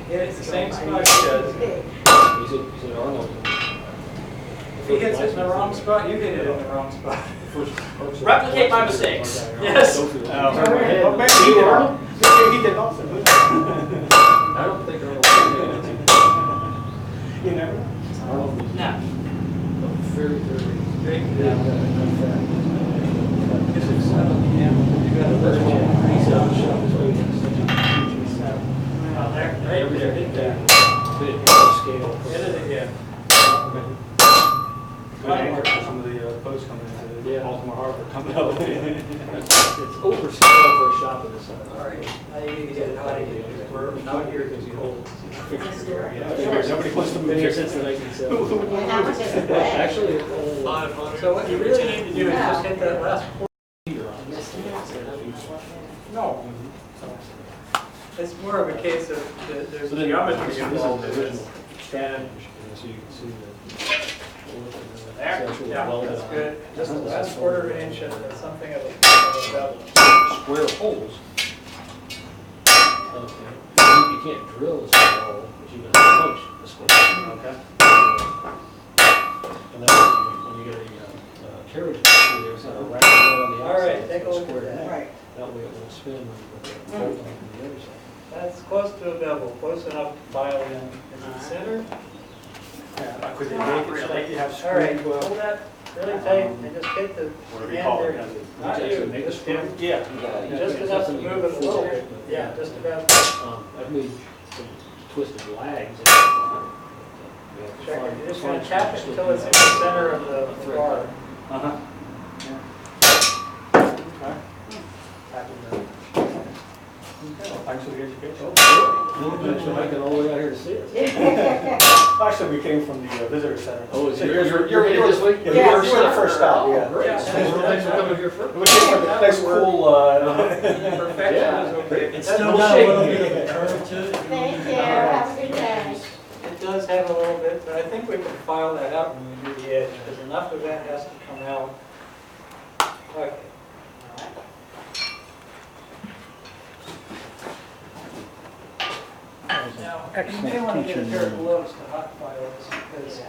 hit it in the same spot he does. He's an Arnold. If he hits it in the wrong spot, you hit it in the wrong spot. Replicate my mistakes. Yes. Oh, Well, maybe he did Arnold. Maybe he did also. I don't think Arnold did it. You never know. Arnold was No. very, very big. yeah. Is it 7? Yeah. You got a That's little why he's out of shop. out there. Right there. Hit that. Scale. Hit it again. Good anchor for some of the boats coming into Yeah. Baltimore Harbor coming up. It's overscaled for a shop of this size. All right. Now you need to get it out of here. We're not here because you hold. Nobody wants to move Been here here since the 1970s. And how much is it Well, weigh? actually, So what you really need to do is just hit that last quarter. No. It's more of a case of there's So then geometry this is involved the in original this. stand, so you can see the. There, it's actually yeah, welded that's on. good. Just the last quarter of an inch and something of a bevel. Square holes. Okay. You can't drill a square hole, but you can punch a square hole. Okay. And then when you get a carriage, there's a rack on the All outside. right, take a look at square that. neck. Right. That way it won't spin when you put the bolt on from the other side. That's close to a bevel, close enough to file in. Is it center? Yeah, could they make it so that you have All right, screw? hold that really tight and just hit the Whatever you end call it. there. yeah. Not You you, actually make just the him. Yeah. Just enough to move it a little bit. Yeah, just about. I've made some twisted lags. Check it. You're just going to tap it until it's in the center of the bar. Uh-huh. Okay. Tapping the. Thanks for the education. Actually, I can all the way out here to see it. Actually, we came from the visitor center. Oh, is So you're headed this way? Yeah, Yes. you were the first stop, Oh, yeah. great. Yeah. Thanks for coming here first. We came from the nice cool, Perfection is okay. It's That's still no got a shape. little bit of a curve to it. Thank you, have a good day. It does have a little bit, but I think we can file that out when we do the edge, because enough of that has to come out. Okay. Now, you may want to get a pair of gloves to hot file this, because